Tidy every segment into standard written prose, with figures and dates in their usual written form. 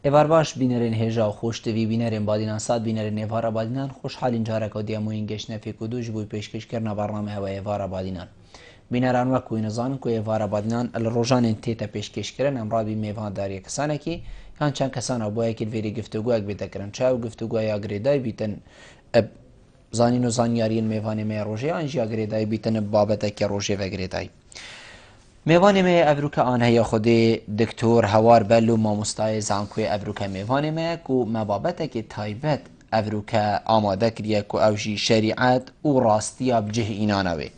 ایوار باش بینرین هجا و خوش توی بینرین بادینان ساد بینرین ایوارا بادینان خوش حالین جارک و دیاموین گشت نفی کدوش بوی پیشکش کرنا برنامه هوا ایوارا بادینان بینران وکو نزان کو ایوارا بادینان الروجان تیتا پیشکش کرن امراد بی میوان داری کسانه کی هان چند کسان ابو یکی ویری گفتگو اگ بیت کرن چاو گفتگو یا گریدای بیتن زانین و زانیارین میوان می روجه انجا گریدای بیتن بابت که روجه و گریدای میوان می ابروک آنها یا خود دکتر هوار بلو ما مستای زانکوی ابروک میوان می کو مبابت که تایبت ابروک آماده کریه کو اوجی شریعت و راستیا بجه اینانوی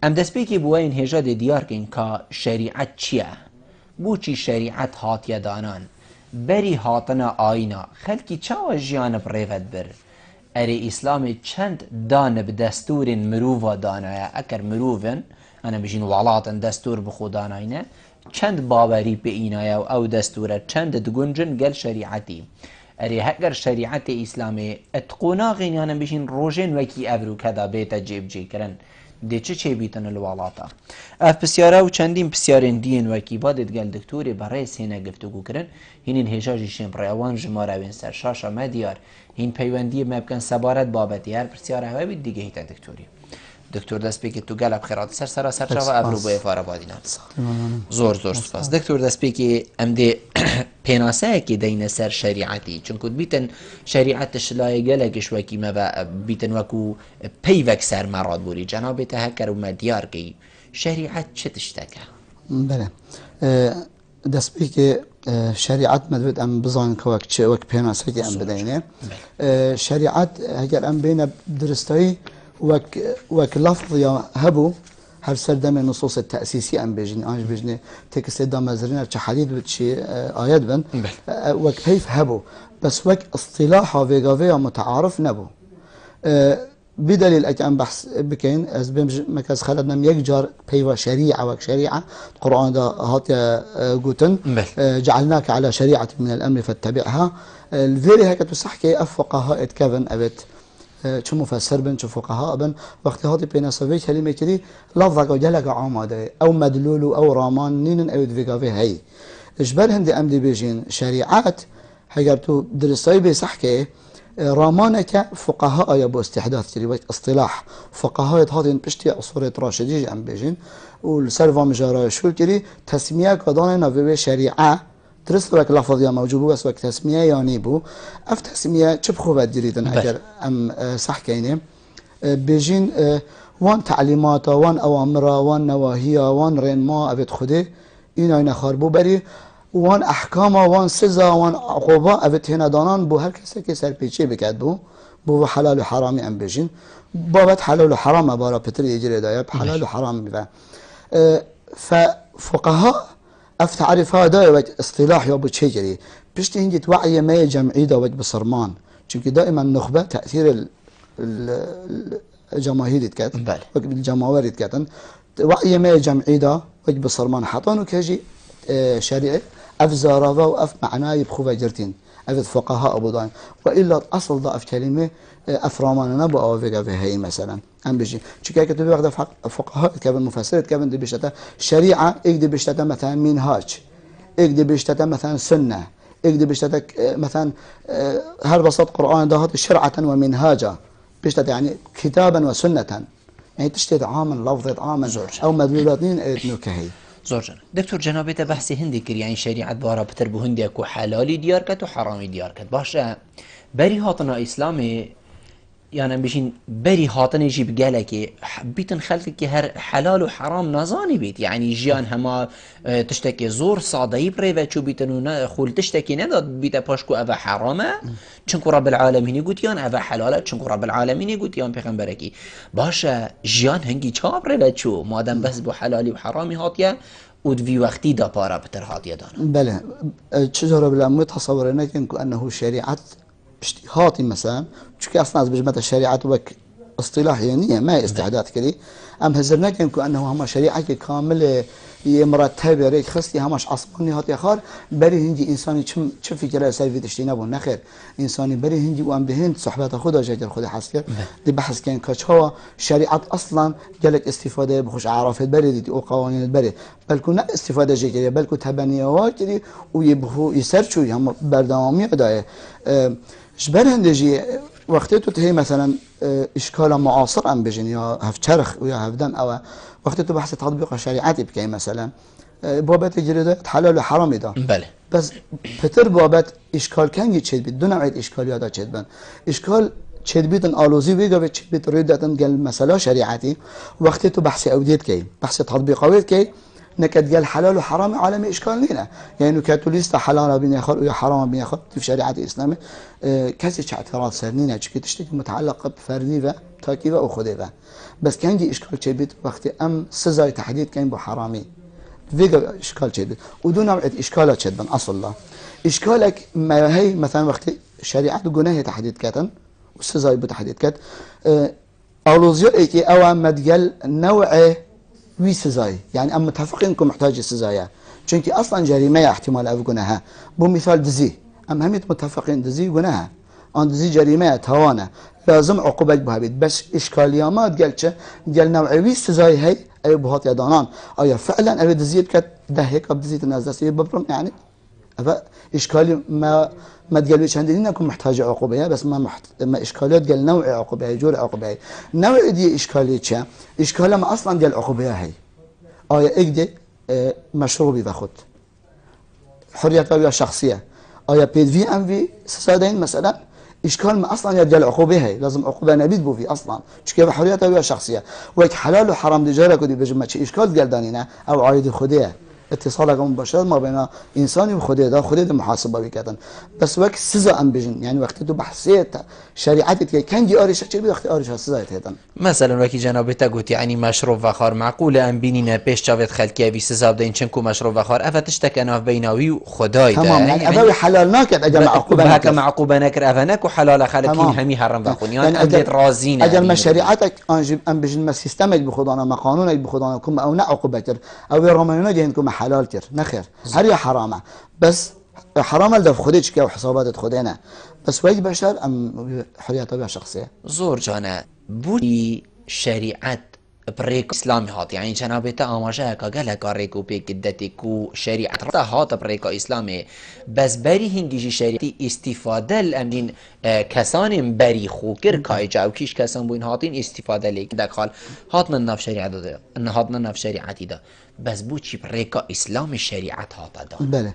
ام دست بی که بوین هجا دیار کن که شریعت چیه بو چی شریعت هاتیه دانان بری هاتنا آینا خلکی چاو جیان بریفت بر اری اسلام چند دان بدستور مروفا دانایا اکر مروفن انا بجین والاتن دستور بخو داناینه چند باوری به اینایا و او دستوره چند دگونجن گل شریعتی اری هگر شریعت اسلامی اتقونا غینیانا بجین روژن وکی ابرو کدا بیتا جیب جی کرن دی چه بیتن الوالاتا اف بسیاره و چندین بسیارین دین وکی بادت گل دکتوری برای سینه گفتگو کرن هینین هجاجی شیم ریوان جماروین سر شاشا مدیار هین پیوندی مبکن سبارت بابتی هر بسیاره هوا بید دیگه هیتا دکتوری دکتر دست بی که تو گل بخیرات سر چاو ابرو بای فارا بادینا زور سپاس دکتر دست بی که ام دی پیناسه که دین سر شریعتی چون کد بیتن شریعت شلای گلگش وکی ما بیتن وکو پیوک سر مراد بوری جناب تهکر و مدیار که شریعت چه تشتکه؟ بله دست بی که شریعت مدوید ام بزان که وک پیناسه که ام بدینه شریعت اگر ام بین درستایی وك لفظ يا هبو هر سردم النصوص التأسيسية أم بيجني أنج بيجني تكس لدا مزرين أرش حديد بتشي آيات بن وك كيف هبو بس وك اصطلاحه فيجافيا متعارف نبو بدليل أن بحث بكين از بمج مكاز خلدنا يجار بيوا شريعة وك شريعة القرآن ده هات جوتن جعلناك على شريعة من الأمر فاتبعها الفيري هيك تسحكي أفقها اتكفن أبت چه مفسر بن چه فقهاء بن وقتی هاتی پیناسوی کلمه کلی لفظ جلق عامده او مدلول او رامان نين او دفقاوه هي اجبر هندي ام دي بيجين شريعات هگر تو درستای بيصح که رامانك فقهاء يا بو استحداث كلي اصطلاح فقهاء هاتين بشتي اصورة راشدي ام بيجين والسرفا مجارا شو كلي تسميه قدان نوبه شريعه درست وقت لفظ یا موجود بس وقت تسمیه یا نیبو اف تسمیه چه بخوبت دیریدن اگر ام صح کینه بیجین وان تعلیمات وان اوامر وان نواهی وان رنما ابد خوده اینا خربو بری وان احکام وان سزا وان عقوبه ابد هنا دانان بو هر کسی که سرپیچی بکد بو حلال و حرامی ام بیجین بابت حلال و حرام بارا پتر یجری دایا حلال و حرام بفهم ففقهاء تعرف هذا وجه اصطلاح يا ابو تشجري بيشتي هنجي توعي ما جمعي دا وجه بصرمان چونك دائما النخبه تاثير الجماهير يتكاتن وجه الجماهير يتكاتن وعي ما جمعي دا وجه بصرمان حطانو كاجي شريعه افزارا واف معناه يبخو جرتين افد فقهاء ابو داين والا اصل ضعف كلمه افرامان نبو او فيغا في هي مثلا ام بيجي شكايه كتب واخد فقهاء كابن مفسر كابن دي بيشتا شريعه اكدي بيشتا مثلا منهاج اكدي بيشتا مثلا سنه اكدي بيشتا مثلا هل بسط قران ده شرعه ومنهاجا بيشتا يعني كتابا وسنه يعني تشتت عامل لفظ عامل او مدلولاتين اتنوكهي زوجنا دكتور جنابته بحثي هندي كر يعني شريعه بارا بتر بو هندي اكو حلالي ديار كت وحرامي ديار كت باشا بري هاتنا اسلامي يعني بيشين بري هاتن يجي بقالك بيتن خلقك هر حلال وحرام نزاني بيت يعني جيان هما تشتكي زور صادي بريفا شو بيتنو خول تشتكي نداد بيتا باشكو افا حرامه چنكو رب العالمين يقول يان افا حلاله چنكو رب العالمين يقول يان پیغمبركي باشا جيان هنگي چا بريفا شو مادام بس بو حلالي وحرامي هاتيه ودفي وقتي دا بارا بتر هاتيه دانا بله شجره بالامه تصورنا انه شريعه اشتهاطي مثلا چونك اصلا از بجمت الشريعه وك اصطلاح يعني ما استعداد كذي ام هزرنا كان انه هم شريعه كامله مرتبه ريك خصتي همش عصباني هات اخر بري هندي انساني چه فكره سلفي تشتينا بو نخير انساني بري هندي وام بهند صحبات خدا جاكر خدا حسكر دي بحث كان كاچوا شريعه اصلا جلك استفاده بخش عرفت بري دي او قوانين البري بلكو نه استفاده جاكر بلكو تبنيات كذي ويبخو يسرچو هم بردامي اداه جبر هندجي وقتی تو هی مثلا اشکال معاصر ام بجین یا هفچرخ و یا هفدم او وقتی تو بحث تطبیق شریعتی بکی مثلا بابت جریده حلال و حرام دا بله بس پتر بابت اشکال کنگی چید بید دو نوعیت اشکالیات چید بند اشکال چید بیدن آلوزی ویگا بید چید بید ریدتن گل مسئله شریعتی وقتی تو بحث اودیت کی بحث تطبیقاویت کی نكد قال حلال وحرام عالم اشكال لنا يعني كاتوليستا حلال بين ياخذ ويا حرام بين ياخذ في شريعه الاسلام كاسي اعتراض سرنينا تشتكي متعلقه بفرديفه تاكيفه وخديفه بس كان عندي اشكال شبيت وقت ام سزاي تحديد كان بو حرامي فيجا اشكال شبيت ودون نوع اشكالات شدن اصل الله اشكالك ما هي مثلا وقت شريعه جناه تحديد كاتن والسزاي بتحديد كات اولوزيو ايكي او ما تقال نوع وي سزاي يعني ام متفقين انكم محتاج السزايا چونكي اصلا جريمه احتمال او جناها بمثال دزي ام هميت متفقين دزي جناها ان دزي جريمه توانه لازم عقوبه بها بيت بس اشكاليامات قال نوع وي سزاي هي اي بهات يدانان ايا فعلا او دزيت كت ده هيك بدزيت الناس دسي ببرم يعني افا اشكالي ما تقالوش عندنا انكم محتاج عقوبه بس ما اشكاليات قال نوع عقوبه جور عقوبه نوع دي اشكاليه اشكالها ما اصلا ديال العقوبه هي ايا اكدي مشروبي باخذ حريتها شخصيه ايا بي في ام في سادين مثلا اشكال ما اصلا ديال العقوبه هي لازم عقوبه نبيد بو في اصلا كيف حريتها شخصيه ويك حلال وحرام دي جارك ودي بجمع اشكال قال دانينا او عايد خديه اتصالك مباشر ما بين انساني وخديه ده خديه محاسبه بكتن بس وقت سزا ام بيجن يعني وقت تو بحثيت شريعتك كان دي اريش تشي وقت اريش سزا هتن مثلا وكي جنابته قلت يعني مشروب وخار معقول ام بينينا بيش جاوت خلكي بي سزا بدين چنكو مشروب وخار افتشتك انا بيناوي وخداي ده تمام يعني ابوي حلال ناكد اجا معقوبه هكا معقوبه نكر افنك وحلال خلكين همي حرام باخون يعني اديت رازين اجل ما شريعتك ام بيجن ما سيستمك بخدانا ما قانونك بخدانا كم او نا عقوبه كر او رمانونا جهنكم حلال كر نخير هر يا حرامه بس حرام الدف خودش که حسابات خودنا بس وای بشر ام حریت طبیعه شخصیه زور جانا بودی شریعت بريك اسلامي هات يعني جنابته آماجه که گله کاریکو پیکدتی کو شریعت را هات بريك اسلامي بس بری هنگیجی شریعتی استفاده الامین کسان بری خوکر کای جاو کیش کسان بوین هاتین استفاده لیک دخال هات من نف شریعت ده ان هات من نف شریعتی ده بس بو چی بريك اسلام شریعت هات ده بله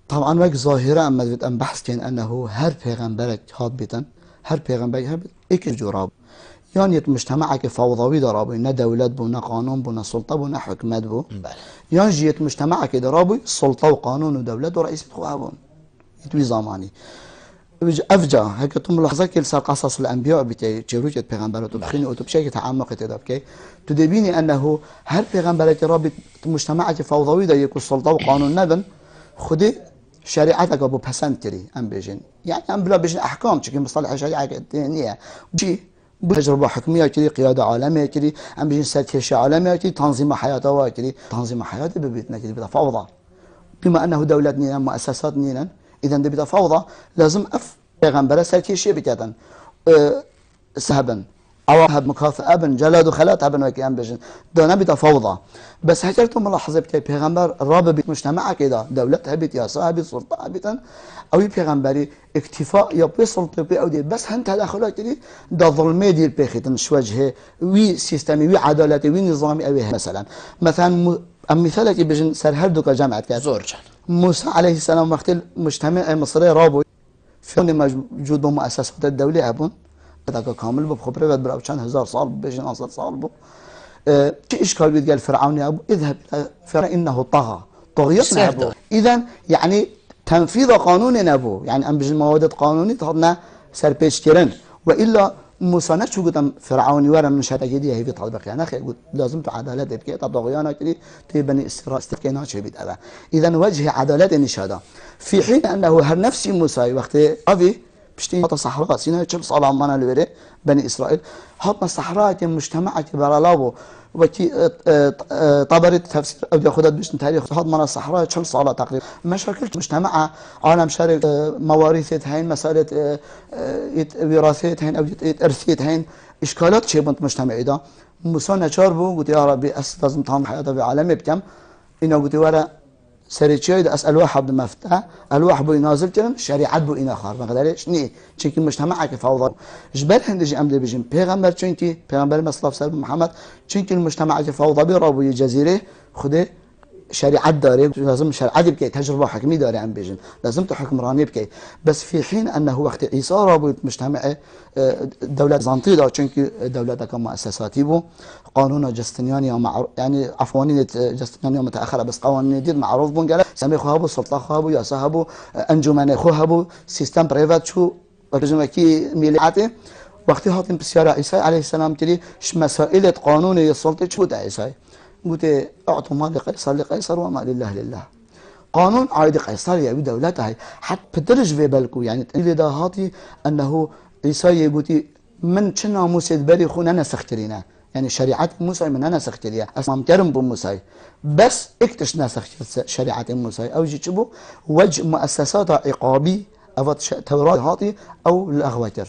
طبعا وقت ظاهره اما ام بحث كان انه هر پیغمبر هات بیتن هر پیغمبر هر یک جوراب يعني مجتمعك فوضوي درابي نه دولت بو نه قانون بو نه سلطه بو نه حكمت بو يعني جيت مجتمعك درابي سلطه وقانون ودولت ورئيس خوابون يتوي زماني افجا هيك تم لحظه كل صار قصص الانبياء بتجروجه پیغمبرات بخيني او بشكل تعمق تدبكي تدبيني انه هر پیغمبر رابط مجتمعك فوضوي ده يكون سلطه وقانون ندن خدي شريعتك ابو پسند كري ام بيجن يعني ام بلا بيجن احكام چكي مصطلح شريعه الدينيه جي تجربه حكميه كذي قياده عالميه كذي ام بيجن سياسه عالميه كذي تنظيم حياته كذي تنظيم حياته ببيتنا كذي بدا فوضى بما انه دولتنا مؤسسات نينا اذا بدا فوضى لازم پیغمبر سياسه بكاتن سهبا او هب مكافاه بن جلاد وخلات بن وكيان بيجن دون بدا فوضى بس هجرتم ملاحظه بتاع پیغمبر رابط مجتمع كده دولتها بيت يا صاحب سلطه بيتن او پیغمبري اكتفاء يا بسلطه بي او دي بس هن تدخلات دي ده ظلمي دي بيختن شوجه وي سيستمي وي عدالتي وي نظامي او مثلا مثالك بيجن سر هر دوكا جامعه كده زورجان موسى عليه السلام وقت المجتمع مصري رابو في موجود بمؤسسات الدوليه ابون هذاك كامل بخبره بعد برا كان 1000 صار بيجن 1000 صار بو شي اشكال بيتقال فرعون يا ابو اذهب الى فرعون انه طغى طغيان ابو اذا يعني تنفيذ قانون ابو يعني ام بيجن مواد قانوني تهضنا سر بيش كيرن والا موسى نشو قدام فرعون ورا من شهاده جديه هي بتطبق يعني اخي لازم عداله تبكي طغيان كذي تي بني اسرائيل استكينا شي بيت اذا وجه عداله النشاده في حين انه هر نفسي موسى وقت ابي بشتين هات صحراء سيناء كل صالة عمانا لوري بني إسرائيل هات صحراء مجتمع برالابو وكي طبرت تفسير أو ياخذ بيش تاريخ هات من الصحراء كل صالة تقريبا مشاكل مجتمع عالم شارك مواريث هين مسألة وراثة هين أو إرثية هين إشكالات شيء بنت مجتمع إذا موسى نشار بو قلت يا ربي لازم تهم حياته بعالمي بكم إنه قلت ورا سريتشي إذا أسأل واحد مفتاح الواحد بو ينازل كلام شريعة بو إنا خار ما قدرش ني شكل مجتمع كفوضى جبل هندجي أمد بيجين پیغمبر چونكي پیغمبر مصطفى سلام محمد چونكي المجتمع كفوضى برابو الجزيرة خده شريعة داري لازم شريعة بكي تجربة حكمي داري عم بيجن لازم تحكم راني بكي بس في حين أنه وقت عيسى رابو مجتمع دولة زانطي دا چونكي دولة كمؤسساتي بو قانون جستنياني يعني عفوانية جستنياني متأخرة بس قوانين جديد معروف بون قال سمي خوابو سلطة خوابو ياسا هبو انجمن خوابو سيستم بريفات شو برجمكي ميلاتي وقتی هاتیم بسیار عیسی علیه السلام تری مسائل قانون السلطة شو ده عیسی قلت اعطوا ما لقيصر لقيصر وما لله لله قانون عايد قيصر يا دولته حتى بدرج في بالكو يعني إذا هاتي أنه عيسى يقولي من كنا موسى بري خونا نسخترينا يعني شريعة موسى من أنا سختريا أسمع مترم بموسى بس اكتش نسخ شريعة موسى أو جيتشبو وجه مؤسسات عقابي أو توراة هاتي أو الأغواتر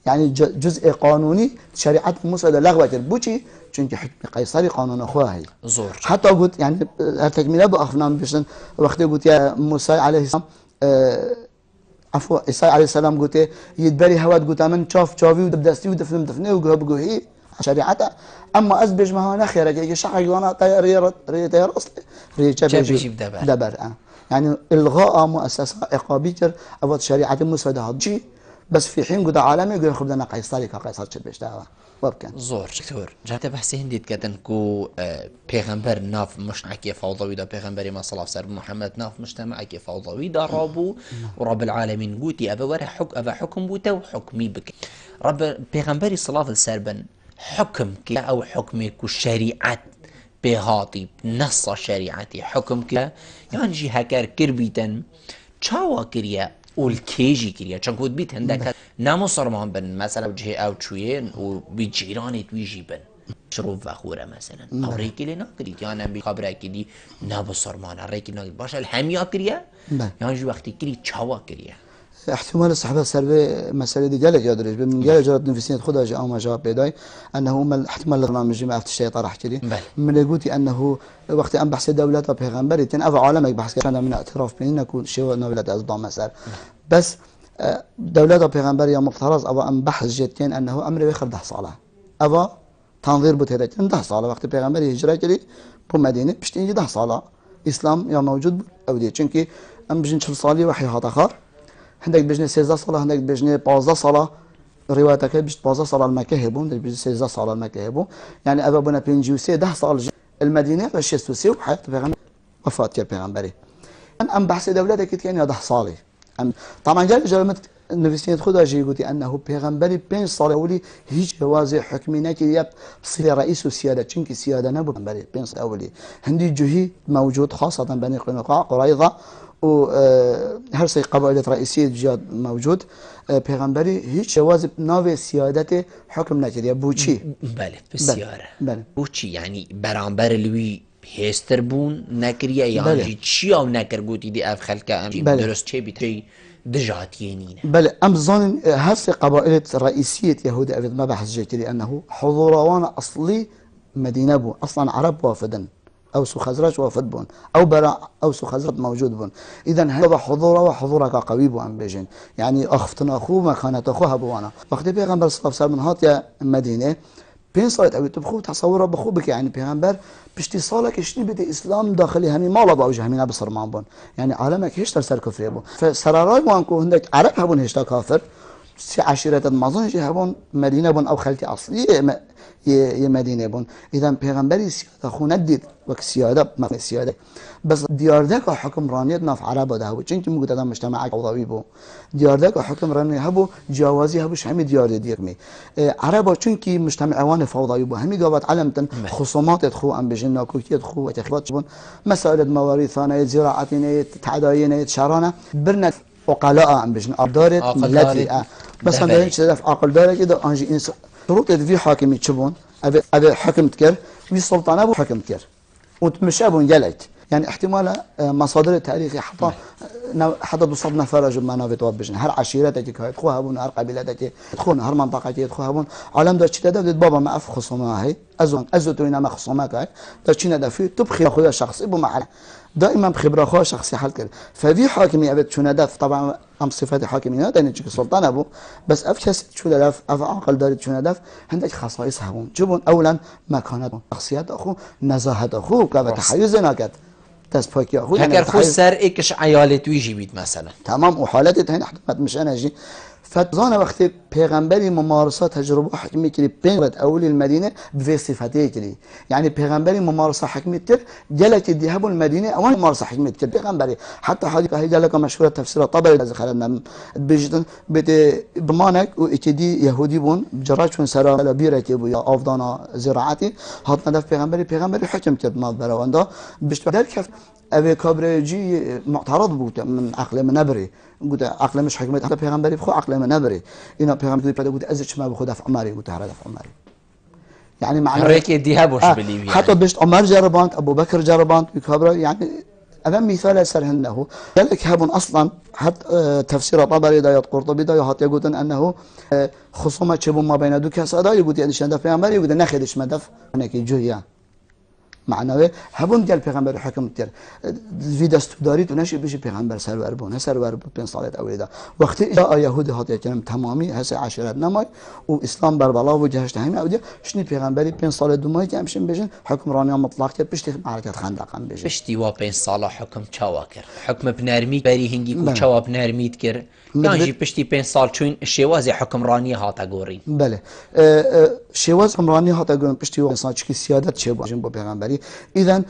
يعني جزء قانوني شريعة موسى لغواتر بوشي چونكي حكم قيصري قانون أخواه زور حتى قلت يعني التكملة بأخنام بيشن وقت قلت يا موسى عليه السلام عفوا عيسى عليه السلام قلت يدبري هواد قلت من شافي ودبدستي ودفن دفني وقهي شريعته اما ازبج ما هو نخير يجي شحق وانا طيار اصلي ريجي دبر يعني الغاء مؤسسه عقابيه او شريعه موسى ده شيء بس في حين قد عالمي يقول خذ لنا قيصري كقيصر تشبش دعوه وبكن زور دكتور جات بحث هندي كتن كو پیغمبر ناف مجتمعك فوضوي ده پیغمبر ما صلى الله عليه وسلم محمد ناف مجتمعك فوضوي ده رابو ورب العالمين قوتي ابا ورا حكم بوته حكمي بك رب پیغمبر صلى الله عليه وسلم حكم كي او حكمك الشريعه بهاطي نص شريعتي حكم كي يعني جي هكر كربيتن چاوا كريا والكيجي كريا چون كود بيت هندك نامو صرمان بن مثلا وجهي او تشوين وبجيراني تويجيبن شروف وخوره مثلا او ريكي لنا كريت يعني بي خبره كدي نابو صرمان ريكي لنا باش الحميا كريا يعني جو وقت كري چاوا كريا احتمال الصحابة السلبي مسألة دي جالك يدرج من جالك جرت نفسية خدها جاء ما جواب بداي أنه من احتمال البرنامج ما عرفت الشيء طرح كذي من يقولي أنه وقت أن بحث دولة بيغمبري تنأف عالمك بحث كان من اعتراف بيننا كل شيء نولد أصدام مسألة بس دولة بيغمبري مفترض أو أن بحث جتين أنه أمر يخرج ده صالة أو تنظير بتهرجين ده صالة وقت بيغمبري هجرة كذي بمدينة بشتين ده صالة إسلام يا موجود أو دي چونكي أم بجن شل صالي وحي هذا خار عندك بجنة 16 صلاة عندك بجنة 15 صلاة روايتك بجت 15 صلاة المكة هبون عندك بجنة 16 صلاة المكة هبون يعني أبونا بينجيوسي 10 صلاة المدينة باش يستوسي وحياة البيغمبر وفاة البيغمبري أم بحث دولتك كان 10 صالة طبعا جال جرمت النفسية خدها جي قلتي أنه بيغمبري 5 صلاة ولي هيج جواز حكمي ناكي يب صلي رئيس السيادة چنكي السيادة نبو بيغمبري 5 صلاة أولي هندي جهي موجود خاصة بني قنقاع قريظة وهر سي قبائل رئيسية جاد موجود پیغمبری هیچ جواز ناوی سیادت حکم نکرده بوچی بله بسیاره بوچی يعني برانبر لوی هستر بون نکریه يعني چی او نکر گوتی دی اف خلقه درست چه بیتی دجاتينين بل ام ظن هسه قبائل رئيسيه يهود ابد ما بحث جيتري انه حضور وانا اصلي مدينه بو اصلا عرب وافدا اوس وخزرج وافد بون او براء اوس وخزرج موجود بون اذا هذا حضوره وحضورك قوي بو ام بيجن يعني اختنا اخو مكانته اخوها بوانا وقت پیغمبر صلى الله عليه وسلم هات يا مدينه بين صارت او تبخو تصور بخوبك يعني پیغمبر بشتي صالك شني بده اسلام داخلي همي ما لا باوجه همينا بصرمان بون يعني عالمك هيش سر كفر بون فسراراي وانكو هندك عرب هبون هيش كافر سي عشيرة ما ظنش هبون مدينه بون او خلتي اصليه يه مدينه بون اذا پیغمبري سياده خو ندید وك سياده ما سياده بس دياردك حكم رانيت ناف عرب ده هو چنكي موجود ادم مجتمع قوضاوي بو دياردك حكم راني هبو جوازي هبوش همي ديار ديرمي عرب چنكي مجتمع وان فوضاوي بو همي قوات علمتن خصومات خو ام بجنا كوكيت خو وتخبات بون مسائل مواريث ثانيه زراعتين تعداين شرانه برنا عقلاء عم بجن أبدارت ملتي بس هم دارين شدف عقل داره كده أنجي إنسان شروط في حاكمي تشبون أبي حكم تكر في سلطان أبو حكم تكر وتمشابون جلت يعني احتمال مصادر التاريخ حتى بصدنا فرج ما نافت وبجن هر عشيرتك كاي تخوها بون هر قبيلتك تخون هر منطقتك تخوها بون عالم دا چتا دا بابا ما اف خصومه هي ازو تو اینا ما خصومه كاي دا چينا دا في تبخي خويا شخصي بو معنا دائما بخبره خو شخصي حل كده ففي حاكمي ابد شو ندف طبعا ام صفات حاكميه ده نجيك سلطان ابو بس افكس شو دلف اف عقل دارت شو ندف عندك خصائص هون جبون اولا مكانات شخصيات اخو نزاهت اخو كبه تحيز ناكد دست پاکی اخو اگر خود سر اکش عیالت ویجی بید مثلا تمام و حالت هین احتمال مشان اجي فتزان وقتی پیغمبری ممارسات تجربه حکمی کلی پیغمبر اولی المدینه به صفاتی کلی یعنی پیغمبری ممارسه حکمی تر جلت ذهب المدینه اول ممارسه حکمی تر پیغمبری حتی حدیث هی جلک مشهور تفسیر طبری از خلنا بجدن بده ضمانك و اتدی یهودی بون جراچون سرا بیرتی بو یا افدانا زراعتی هات ندف پیغمبری حکم کرد ما بروندا بشتر کف اوی کابرجی معترض بود من عقل من نبری قلت عقل مش حكمت حتى پیغمبری بخو عقل من نبري اینا پیغمبری پیدا قلت ازش ما بخو دفع عمري قلت هذا دفع عمري يعني معناه هيك يديها بوش بليبيا حتى بيشت عمر جربانت ابو بكر جربانت بكبره يعني امام مثال سرهنه ذلك هبون اصلا حتى تفسير طبري دا قرطبي دا هات يقولون انه خصومه شبو ما بين دو كسادا يقول يعني شنده پیغمبر يقول ناخدش مدف هناك جويا معناه هبون ديال پیغمبر حكم تر في دستورداری تو نشه بشه پیغمبر سرور بون سرور بود 5 سالت اولیدا وقتی جا یهودی هات یکم تمامی هس عشرت نمای و اسلام بر بالا و جهش همین اودی شنی پیغمبری 5 سال دومای که همشن بجن حکمرانی مطلق کرد پشت معرکت خندق هم بجن پشتی و 5 سال حکم چاوا کرد حکم بنرمی بری هنگی کو چاوا بنرمیت کرد یعنی پشتی 5 سال چون شواز حکمرانی هات گورین بله شواز حکمرانی هات گورین پشتی و انسان چکی سیادت چه باجن با پیغمبری اذا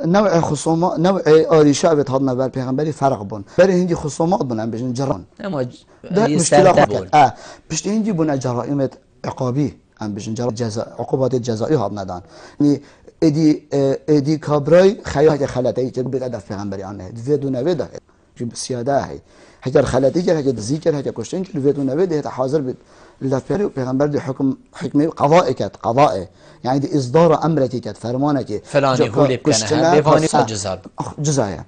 نوع خصومات نوع آریشا به هات نبر پیغمبری فرق بون بر هندی خصومات بون بجن جران اما مشكلة پشتی هندی بون جرائم عقابی ام بجن جزاء عقوبات جزایی هات ندان یعنی ادی کابرای خیاط خلطی که به هدف پیغمبری آن هست بدون وده سیاده هی هجر خلطی که هجر ذکر هجر کشتن که بدون وده حاضر بید لفری پیغمبر دی حکم قضاء کرد قضاء یعنی دی اصدار امرتی کرد فرمانه که فلانی هولی بکنه بفانی جزاء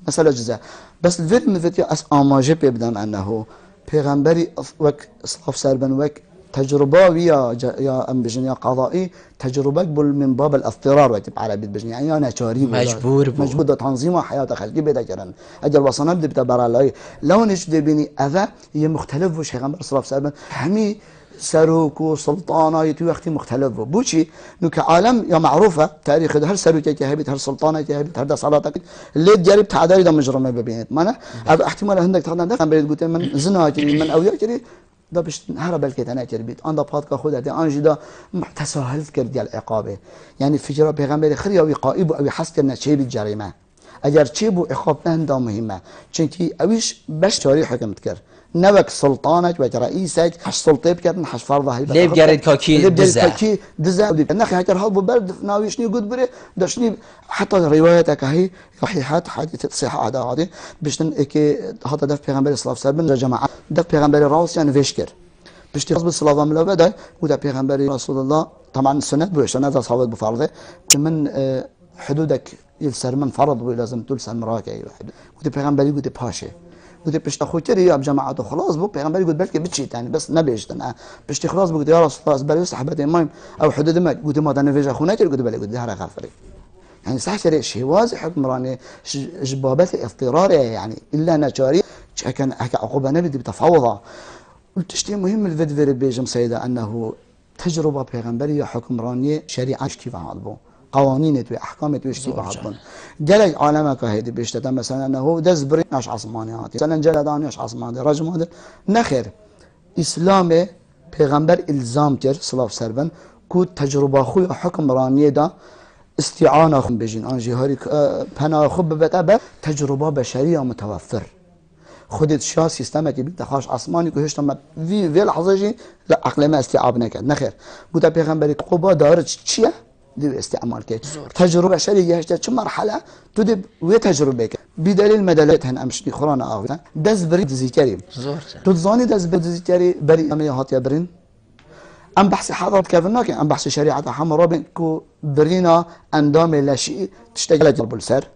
مثلا جزاء بس الفيلم الفيديو اس اماجه بيبدان انه پیغمبری وك اصلاف سربن وك تجربه يا ام بجن يا قضائي تجربه من باب الاضطرار وتب على بيت بجن يعني انا شاري مجبور تنظيم حياه خلقي بدا كرن اجل وصنا بدي برا لو نجد بني اذا هي مختلف وش پیغمبر اصلاف سربن همي سروك وسلطانه يتي وقت مختلف بوشي نو كعالم يا معروفه تاريخ هر سروك كهبت هر سلطانه كهبت هر صلاتك اللي جرب تعداري ده مجرمه ببينت معناه احتمال عندك تقدر دخل بيت قلت من زنا من اويا كري ده بش هرب الكيت انا كربيت انا بادكا خودت انجي ده تساهلت كرد ديال العقابه يعني فجر پیغمبر خري او قائب او حس كنا شيء بالجريمه اگر چی بو عقاب نه مهمه چونکی اویش باش تاری حکمت کرد نوک سلطانك و رئیسك حش سلطه بکردن حش فرضه هی لیب گرد کاکی دزه نخي هكر هالبو برد ناويشني قد بري دشني حتى روايتك هي صحيحات حديث صحه هذا عادي بشتن اكي هذا دف پیغمبر صلى الله عليه وسلم جماعه دف پیغمبر راس يعني ويشكر بشتي قصب الصلاه ملا بدا ودا پیغمبر رسول الله طبعا السنه بوش انا ذا صواب بفرضه من حدودك يفسر من فرض ولازم تلسن مراكي ودي پیغمبري ودي باشا ودي بشت اخوتي يا جماعه خلاص بو پیغمبري قلت بلكي بتشيت يعني بس نبيشتن بشتي خلاص بقول يا رسول الله بري صحبتي مايم او حدود ما قلت ما انا فيجا اخونا قلت بلكي قلت هذا غفري يعني صح شيء شيء واضح حكمراني جبابات اضطراريه يعني الا نشاري كان عقوبه نبي بتفاوضها قلت شيء مهم الفيديو بيجم سيده انه تجربه پیغمبري حكمراني شريعه كيف عادبو قوانين و احكام توش تي بعضن جل عالمه كهدي بيشتت مثلا انه دزبري ناش عصمانيات مثلا جلدانيش عصماني رجم نخير اسلام پیغمبر الزام کرد صلاف سربن کو تجربه خو حکمرانی دا استعانه خو بجین ان جهاری پناه خو ببته تجربه بشريه متوفر خودت شا سیستم که بیت خاش آسمانی که هشتم وی لحظه جی لا عقل ما استیعاب نکرد نخیر بوده پیغمبری قبا داره چیه دي استعمال كي تجربة بشرية جهشت شو مرحلة تدب وتجربة كي بدليل مدلت هن أمشي خرانا آخر دز بريد زيكريم تتزاني دز بريد زيكري بري أمي هات يا برين أم بحث حضرت كيفناك أم بحث شريعة حمراء كو برينا أندام لا شيء تشتغل جرب السر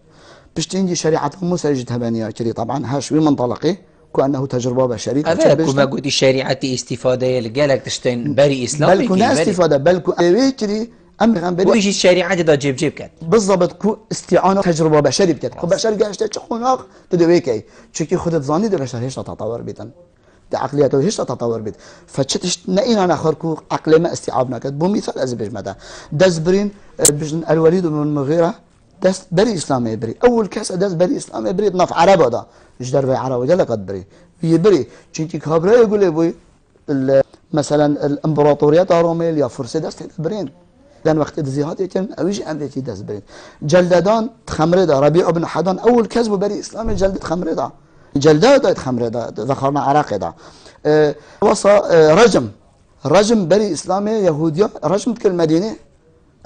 بشتينجي شريعة موسى جتها بنيا كري طبعا هاشوي منطلقي كأنه تجربة بشرية هذا كما قلت الشريعة استفادة لقالك تشتين بري إسلامي بل كنا استفادة بل كنا أم غنبري ويجي الشريعة دا جيب كات بالضبط كو استعانة تجربة بشرية بكات خو بشر قاعد تشخوناق تدويكي تشكي خدت ظاني ده بشر هيش تطور بيتن ده عقليته هيش تطور بيت فتشتش نقينا أنا آخركو عقل ما استيعابنا كات بمثال أزبج متى دزبرين بجن الوليد بن المغيرة دس بري إسلامي بري أول كاس دس بري إسلامي بري نف عرب هذا جدار في عرب وجل قد بري يبري تشكي خبره يقول يبوي مثلا الإمبراطورية الرومية يا فرس دست برين لأن وقت الزيهات يتم أويج أمريكي داس برين جلدان تخمره دا ربيع بن حدان أول كذب بري إسلامي جلد خمره دا جلده دا خمره دا ذكرنا عراق دا وصى رجم بري إسلامي يهوديا رجم تكر المدينة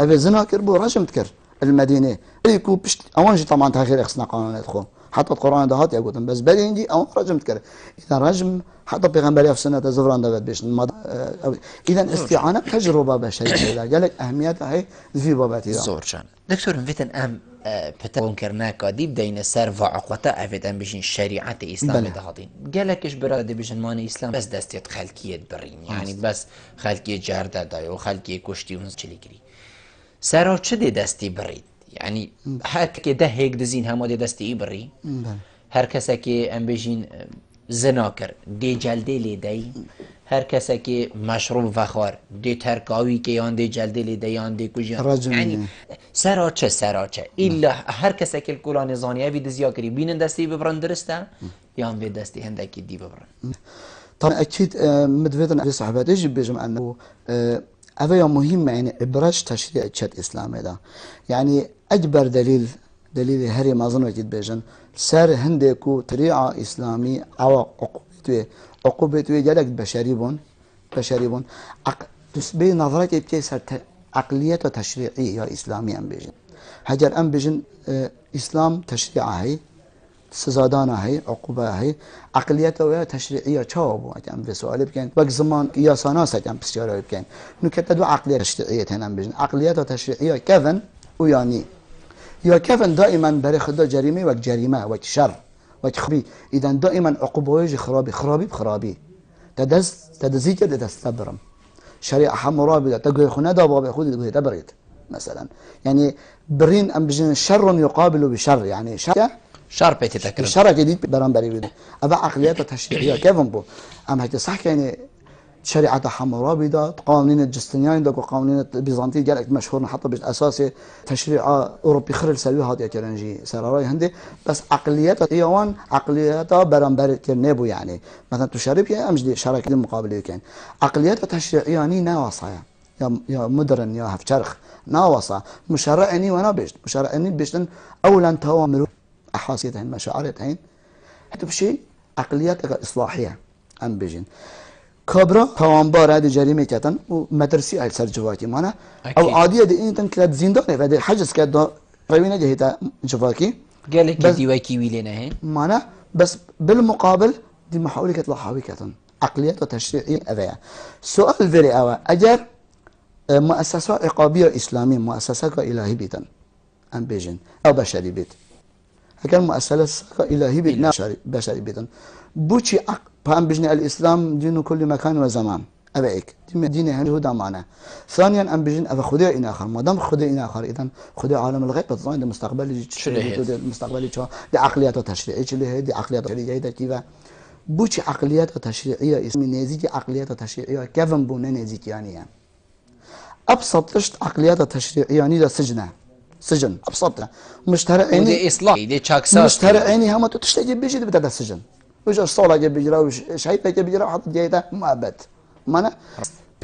أبي زنا كربو رجم تكر المدينة يكو بشت أوانجي طبعا تغيير إخصنا قانون يدخل حتى القرآن ده هات يقولون بس بري عندي أو رجم تكر إذا رجم حتى بيغنبري في سنة زفران ده بيش إذا استعانة تجربة بشرية قالك أهميتها هي في باباتي زور شان دكتور فتن أم بتكون كرناك دي بدين السر وعقوته أفتن بيجين شريعة إسلام دهاتين قالك إيش براد بيجين ماني إسلام بس دستيت خلقية برين يعني بس خلقية جارده دا وخلقية كشتي ونزجلي كري سرا چه دي دستي بريد يعني حتى كده هيك دزين هم دي دستي بري هر کسی که ام بيجين زناکر دی جلده لیدی هر کسی که مشروب وخار دی ترکاوی که یان دی جلده لیدی یان دی کجیان یعنی سراچه ایلا هر کسی که کلان زانیه وی دزیا کری بینن دستی ببرن درسته یان وی دستی هندکی دی ببرن طبعا اكيد مدفيدنا في صحبات يجب بيجمع انه اويا مهم يعني ابراج تشريع الشات الاسلامي ده يعني اكبر دليل هري ما اظن اكيد بيجن سر هندكو طريقه اسلامي او عقوبته جالك بشريبون تسبي نظرك بكي سر عقليه تشريعيه اسلاميه ام بيجن هجر ام بيجن اسلام تشريعه هي سزادانه هي عقوبه هي عقليته و تشريعيه چاوبو ام في سؤال بكن وقت زمان قياسانا سكن بسياره بكن نكته دو عقليه تشريعيه هنا بيجن عقليته تشريعيه كفن ويعني يا كفن دائما بري خدا جريمه و جريمه و شر و خبي اذا دائما عقوبه يجي خرابي بخرابي تدزيك تستبرم شريعه حمراء تقول خنا دا باب خود تبريد مثلا يعني برين ام بجن شر يقابل بشر يعني شر بيتي تكرم شر جديد برامبري بده ابا عقليات تشريعيه كيف بو ام هيك صح يعني شريعه حمراء بدا قوانين الجستنيان ده قوانين البيزنطي قالك مشهور حتى بالاساس تشريع اوروبي خرل سوي هذا كرنجي سراراي هندي بس عقليات ايوان عقليات برامبري كنبو يعني مثلا تشارب يا امجدي شراكه المقابله كان عقليات تشريعيه يعني ناوصايا يا مدرن يا هفشرخ ناوصا مشرعني وانا بيش مشرعني بيشتن اولا توامر احاسيتهن مشاعرتهن حتى بشيء عقليات اصلاحيه ام بيجن كبرى توانبار هذه جريمه كتن ومدرسي على سرجواكي معنا او عاديه دي انت كلاد زندان فدي حجز كده روينا جهتا جواكي قال لك دي واكي ويلنا هي معنا بس بالمقابل دي محاوله كتلاحاوي كتن عقليات وتشريعيه اذى سؤال فيري او اجر مؤسسه عقابيه اسلاميه مؤسسه الهي بيتن ام بيجن او بشري بيت هكذا مؤسسه الهي بيت بشري بيتن بوشي فهم بجني الإسلام دين كل مكان وزمان أبيك دين هذا معنا ثانيا أم بجن أبا خدي إن آخر ما دام خدي إن آخر إذا خدي عالم الغيب بتظن ده مستقبلي المستقبلي شو دي عقليات تشريعية اللي هي دي عقليات تشريعية ده كذا بوشي عقليات تشريعية اسمي نزيج عقليات تشريعية كيفن بونا نزيج يعني أبسط عقليات تشريعية يعني ده سجن أبسطها مشترعيني ودي إصلاح دي شاكسات مشترعيني هم تشتغل بيجي بتاع السجن وش الصلاة جب بيجرا وش شهيد جب بيجرا حط جيته مؤبد مانا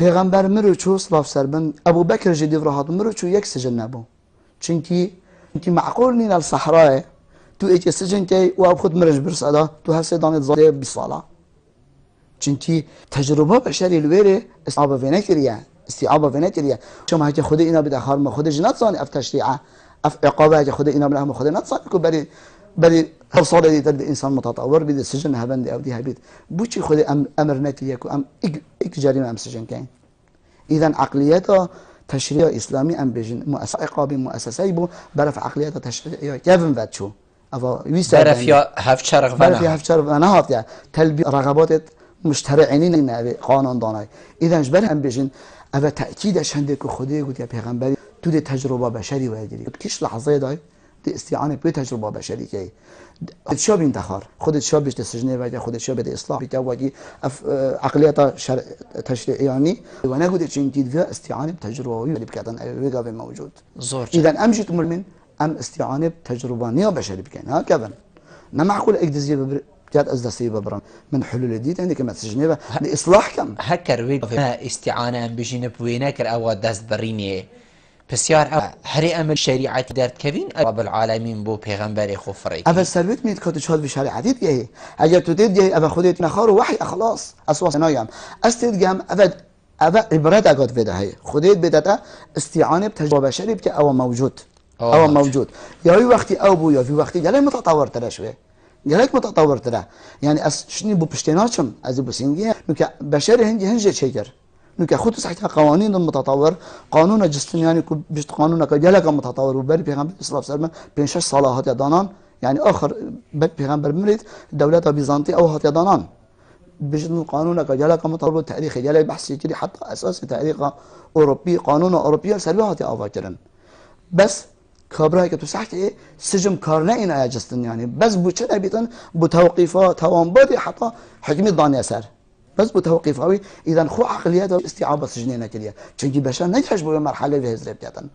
پیغمبر مروچو صلاف سربن ابو بكر جدي فرحات مروچو يك سجن نبو چونكي معقول نين الصحراء تو ايش سجن كي وابخد مرج برصدا تو هالسيدان زاده بالصلاة چونكي تجربة بشري الويري اصحاب فينا كريا استیعاب و نکریه شما که خود اینا بده خار ما خود جنات زانی اف تشریعه اف عقابه که خود اینا بله خود نات زانی کو بری هر صار دي تد انسان متطور بده سجن هبند او دي هبيت بوچي خود امر نکریه کو ام اك جريمه ام سجن كاين اذا عقليته تشريع اسلامي ام بيجن مؤسسه عقابي مؤسسه بو برف عقليته تشريع كيفن باتشو افا برف يا هفت شرق برف يا هفت شرق انا هات يعني تلبي رغبات مشترعين ان قانون دانای اذا جبر ام بيجن افا تاكيدش عندك خدي قلت يا پیغمبري تو دي تجربه بشري ويجري كيش لحظه داي دي استعانه به تجربه بشري كي خودت شو بينتخار خودت شو بيش تسجنه وجه خودت شو بده اصلاح بتواجي عقليات تشريعياني وانا قلت شنتي فيها استعانه بتجربه اللي بكاتن ويقا موجود زور اذا امجت مؤمن ام استعانه بتجربه نيو بشري بكين هكذا ما معقول اقدزي جات از دستي ببرم من حلول دي عندك ما تسجنه لاصلاح كم هكر ويقا استعانه بيجين بوينكر او دست بريني بسیار هر عمل شریعتی درد کبین رب العالمین بو پیغمبر خفری اول سلبت میاد که تو به شریعتی دیگه اگر تو دیگه اول خودت نخار و وحی خلاص اساس نایم استدگم اول عبرت اگات بده هی خودت بدته استعانه بتجربه بشری که او موجود او موجود یا وقتی او بو یا وقتی گله متطور تر شوه گله متطور تر یعنی اس شنی بو پشتیناچم از بو سینگی که بشر هنجه چیگر نوكا خود صحيح قوانين المتطور قانون جستنياني كو بيشت قانون كجلك متطور وبر بيغمبر صلى الله عليه وسلم بين شش صلاحات دانان يعني اخر بيغمبر مريد دولة بيزنطي او هات دانان بيشت قانون كجلك متطور تاريخ جلك بحث يجري حتى اساس تاريخ اوروبي قانون اوروبي سلبيات افاكرن بس كابراي كتو صحيح ايه سجم كارلين يا جستنياني بس بو چه بيتن بو توقيفات توانبادي حتى حكمي ضاني اثر بس بتوقيفاوي اذا خو عقليات استيعاب سجنينا كليه چونكي بشر نجحش بو مرحله في هزرب تاتن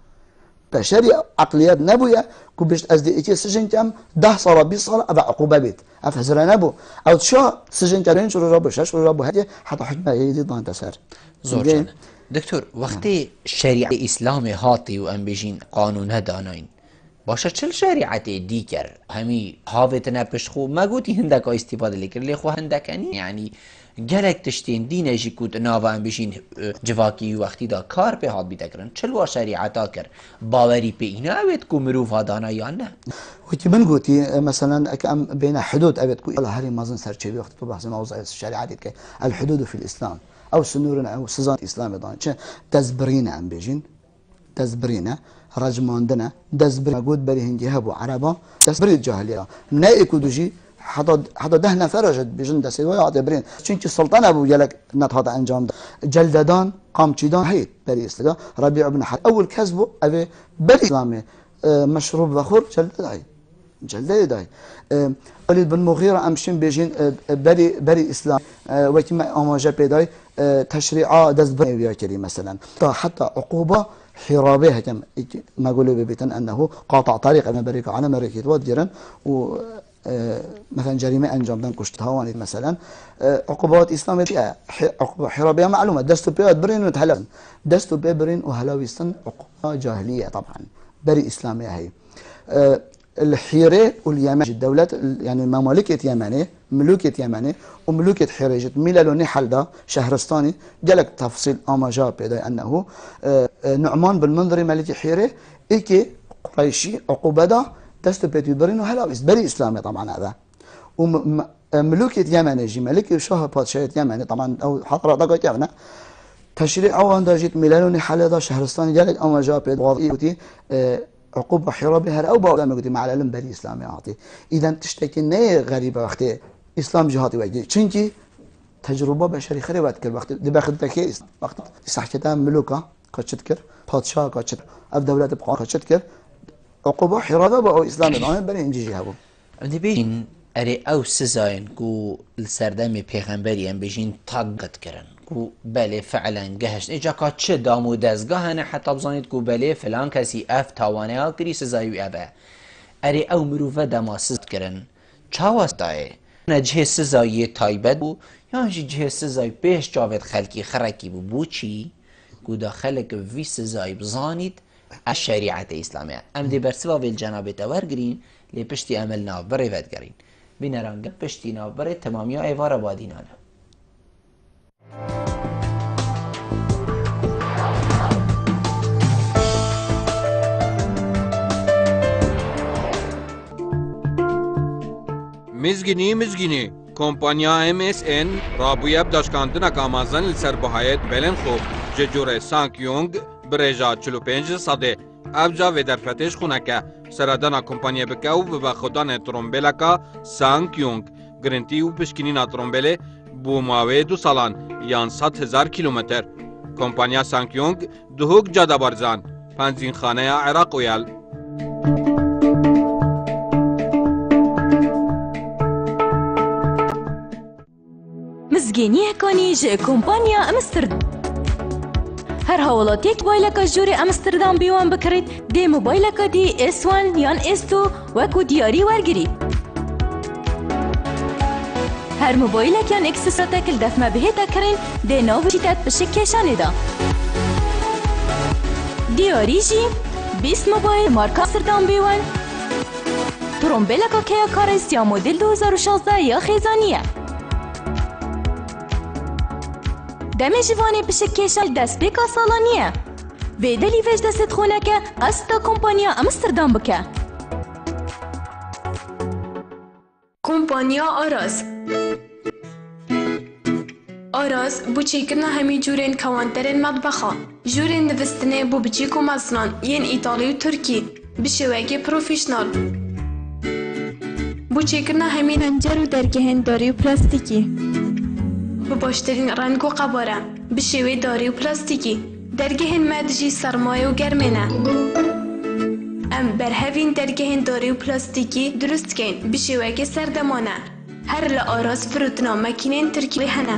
بشري عقليات نبويا كو بيشت از دي سجن كم 10 صار 20 صار ابا عقوبه بيت افهزر نبو او شو سجن كرين شو رب شش رب هدي حتى حكمه يدي ضان تسر زور دكتور وقتی شریعت اسلام هاتی و ام بيجين قانون داناين باشه چل شریعت دیگر همی هاوت نپش خو مگوتی هندک استفاده لیکر لی خو هندکنی یعنی گلک تشتین دینه جی کود ناوان بشین جواکی وقتی دا کار به حال بیده کرن چلوا شریعتا کر باوری په اینا اوید کو مروف ها دانا یا نه وكي من قلتي مثلا كم بين حدود ابد كو الله هري مازن سرچوي وقت بحث موضوع الشريعه دي الحدود في الاسلام او سنورنا او سزات اسلام دان تزبرينا ام بيجين تزبرينا رجماندنا دزبر موجود بري هنجي هبو عربا دزبر الجاهليه نايكو دوجي حدا ده نفر جد بجن دسي ويعتبرين چونكي السلطان ابو جلك نت هذا انجام جلددان قامچيدان هيت بري استدا ربيع بن حد اول كسبه ابي بري اسلامي مشروب بخور جلدداي وليد بن مغيرة امشين بيجين بري اسلام وكما اماجه بيداي تشريعات دزبر ياكري مثلا حتى عقوبه حرابه كم ما قولوا ببيتن انه قاطع طريق امريكا على امريكا وديرن و مثلا جريمه انجام دادن كشت هواني مثلا عقوبات اسلاميه عقوبه حرابيه معلومه دستو بيد برين وتهلن دستو بيبرين وهلاويستن عقوبه جاهليه طبعا بري اسلاميه هي الحيره واليمن الدولات يعني ممالكه يمنيه ملوكيه يمنيه وملوكيه حيره ميلالوني حلدا شهرستاني جالك تفصيل اماجا بدا انه نعمان بن منذر ملك حيره ايكي قريشي عقوبه دا دستو بيت برين وهلاويست بري اسلامي طبعا هذا وملوكيه يمن يجي ملك شاه بادشاه يمن طبعا او حضره دقه يمن تشريع او انداجيت ميلالوني حلدا شهرستاني جالك اماجا بدا وضعيتي عقوبة حرابها أو بعض ما قلت مع العلم بري إسلامي أعطي إذا تشتكي نية غريبة وقت إسلام جهاتي وجدي چونكي تجربة بشري خريبات كل وقت دي باخد تكي وقت صحكتها ملوكا كاتشتكر بادشاه كاتشتكر أف دولة بقى كاتشتكر عقوبة حرابة أو إسلامي أنا بري إنجي جهابو عندي بين أري أو سزاين كو السردامي پیغمبري ام بيجين طاقت كرن كو بله فعلا جهش اجا کا چه دامو دزگاه نه حتی بزانید کو بله فلان کسی اف تاوانه ها کری سزایی ابه اری او مروفه دماسد کرن چاواز دای نجه سزایی تایبت بو یا جه سزایی پیش جاوید خلکی خرکی بو چی کو داخلک وی سزایی بزانید الشریعت اسلامیه ام دی برسوا ویل جناب تاور گرین لی پشتی عمل ناف بره ود گرین بینرانگه پشتی ناف بره تمامی ایوار بادینانه مزگینی کمپانیا MSN رابویب داشکاندنا کامازن لسر بهایت بلن خو ججور سانکیونگ برژا 45 صده ابجا و درفتش خونه که سردانا کمپانیا بکاو به خودان ترومبیلا کا سانکیونگ گرنتی و پشکینینا ترومبیله بو ماوی 2 سالان یان 100,000 کیلومتر کمپانیا سانکیونگ دهوک جاده بارزان پنزین خانه عراق ویل مزگینی کنی جه کمپانیا امستردام هر حوالاتیک موبایلکا جوری امستردام بیوان بکرید دی موبایلکا دی S1 یان S2 وکو دیاری ورگری هر موبایلک یان اکسساتکل دفمه بهیتا کرین دی ناو چیتت بشکشانه دا دیاری جی 20 موبایل مارکا امستردام بیوان ترومبیلکا کیا کارس یا مدل 2016 یا خیزانیه دم جوانی بشکشال دست بکا سالانیه ویدلی ویج دست خونه که قصد کمپانیا امستردام بکه کمپانیا آراز بو چیکرنا همی جورین کوانترین مطبخا جورین نوستنه بو بچیکو مزنان ین ایتالی و ترکی بشوگی پروفیشنال بو چیکرنا همی هنجر و درگهن داری و پلاستیکی با باشترین رنگ و قباره به شیوه داری و پلاستیکی درگهن مدجی سرمایه و گرمینه ام برهوین درگهن داری و پلاستیکی درست کن به شیوه که سردمانه هر لآراز فروتنا مکینین ترکی هنه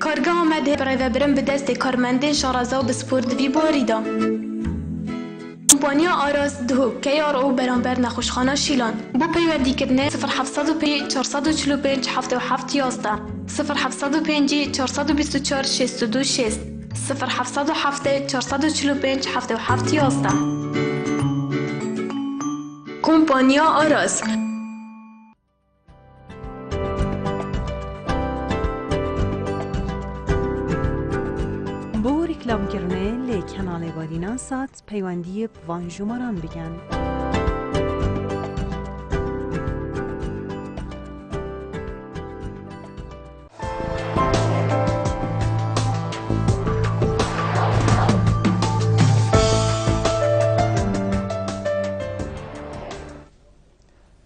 کارگاه آمده برای برم به دست کارمندین شارزا و بسپورد وی باریدا کمپانیا آراز دهو که یار او برانبر نخوشخانه شیلان بو پیوردی کردنه 0705 445 77 11 0705 424 626 0707 445 77 11 کمپانیا آراز بو رکلام کرنه لی کانال وادینان سات پیوندی وان جمران بگن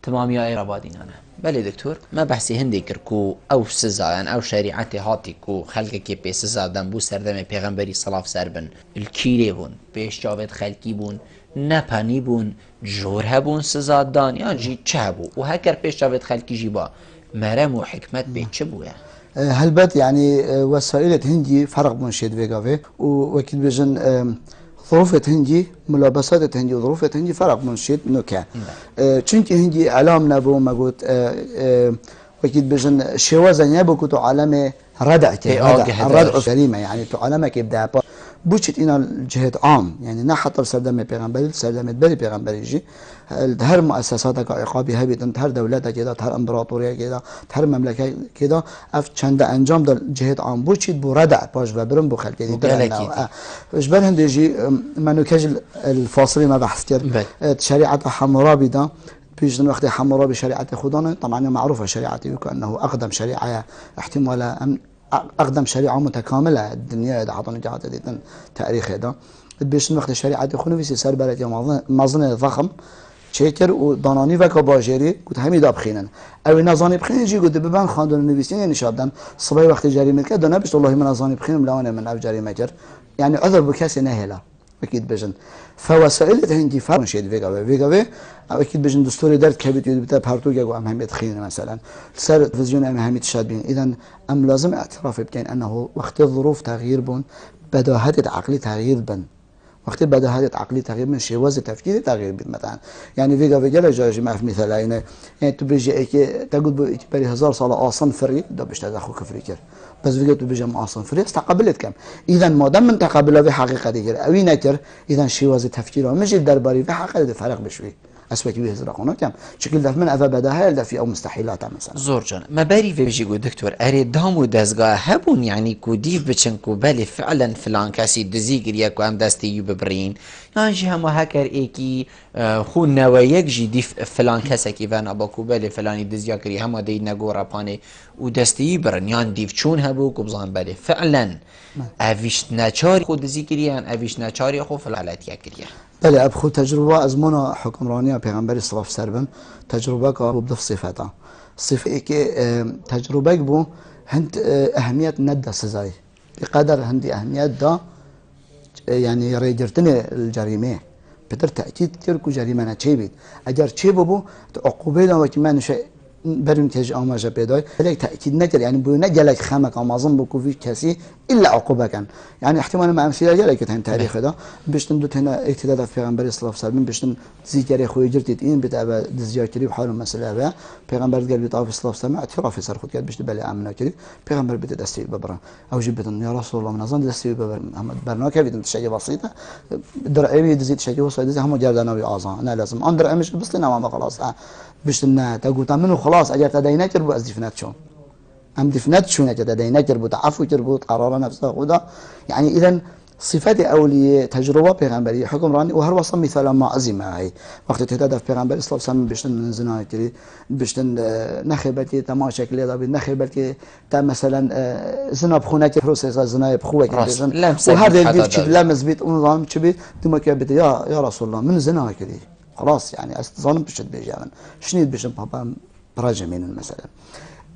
تمامی آئی رابادینانه بله دکتور ما بحثی هندی کر کو او سزایان او شریعت هاتی کو خلقه که پی سزا دن بو سردم پیغمبری صلاف سر بن الکیره بون پیش جاوید خلقی بون نپانی بون جوره بون سزا دان یا جی چه بو و هکر پیش جاوید خلقی جی با مرم و حکمت بی چه بویا هلبت يعني وسائل هندي فرق بين شيء فيجافي وكيد بيجن ظروف هندي ملابسات هندي وظروف هندي فرق بين شيء نوكا چونكي هندي علام نبو ما قلت وكيد بيجن شوازن يبو كتو عالم ردع ردع جريمه يعني تو عالمك يبدا بوشت اینا الجهات عام يعني نه حتی سردم پیغمبری سردم بری پیغمبری جی هر مؤسسات عقابی هبیدن هر دولت كده هر امپراتوری كده هر مملکت كده اف چند انجام دل جهات عام بوشت بو ردع باش و برم بو خلق دي ايش بل هندجي منو كجل الفاصلي ما بحث كرد شريعه حمورابي ده بيجن وقت حمورابي شريعه خدانه طبعا معروفه شريعته كانه اقدم شريعه احتمال أقدم شريعة متكاملة الدنيا إذا عطاني جهات ديتن تاريخ هذا بيش وقت الشريعة خونو في سر بلد يا مازن ضخم شكر وداناني وكا باجري قلت همي دا بخينن أو نازاني بخين يجي قلت ببان خاندون النبيسين يعني شابدن صباي وقت جريمة كده نبيش والله من نازاني بخين ملاونا من أو جريمة جر يعني عذر بكاسي نهلا أكيد بجن فوسائل هندي فرق شيء فيجا أكيد بجن دستوري درد كبيت يد بتاع بارتوجا وأم هم يتخين مثلا صار تلفزيون أم هم يتشابين إذا أم لازم اعتراف بكين أنه وقت الظروف تغيير بون بداهات العقلي تغيير بن وقت بداهات العقلي تغيير من شواذ التفكير تغيير بن مثلا يعني فيجا لا جماعة في مثال يعني تبيجي تقول بري 1000 صلاة أصلا فري ده بيشتغل أخوك فريكر بس فيجا تبيجي أصلا فري استقبلت كم إذا ما دام من تقبله في حقيقة ديجر أوي نكر إذا شواذ التفكير ومجي درباري في حقيقة فرق بشوي اسوك به زرقونه كم شكل دف من افا بداها دفي او مستحيلات مثلا زور جان ما بری و بجی گو دکتر اری دام و دزگاه هبون یعنی کو دیو بچن کو بله فعلا فلان کسی دزی گریا کو هم دستی یو ببرین یعنی جی همه هکر ایکی خون نوایک جی دیف فلان کسی که وانا با کو بله فلانی دزیا کری همه دی نگورا پانه و دستی برن یعنی دیو چون هبو کو بزان بله فعلا اویش نچاری خود دزی گریان اویش نچاری خو فلالت یا گریان بله ابخو تجربه ازمونا حکمرانی پیغمبر صلاف سربن تجربه که بضف صفاتا صفه که تجربه بو هند اهمیت ندى سزای بقدر هندي اهمیت دا يعني ريجرتني الجريمه بدر تاكيد تركو جريمه چي بيت اگر چي بو عقوبه دا وكي من شيء برون تيج اماجه بيداي لك تاكيد نكر يعني بو نجلك خمك امازون بكو في كسي الا عقوبه كان يعني احتمال ما امثله جلك هن تاريخ ده بشتن دوت هنا اقتداء في پیغمبر صلى الله عليه وسلم بشتن زيجري خو جرتيت ان بتابع دزياكري بحال مساله با پیغمبر قال بيطاف صلى الله عليه وسلم اعتراف سر خد بشت بلا امنا كري پیغمبر بده دستي ببرا او جبتن يا رسول الله من اظن دستي ببر محمد برناك بدون شيء بسيطه درعي دزيت شيء وصل هم جردانوي اعظم انا لازم اندر مش بس لنا ما خلاص بشتنا تقول منه خلاص اجر تدينا تربو از دفنات شون ام دفنات شون اجر تدينا تربو تعفو تربو قرار نفسه خدا يعني اذا صفات اوليه تجربه پیغمبري حكمراني وهر وصل مثال ما ازي معي وقت تهدف پیغمبر اسلام سم بشتن من زنا كري بشتن نخبتي تماشا كلي دا نخبتي تا مثلا زنا بخونه بروسيس زنا بخوه كده وهذا الدير تشد لمس بيت نظام تشبي ثم كبت يا رسول الله من زنا كري خلاص يعني استظن بشد بيجامن شنيد بشن بابا براجمين مثلا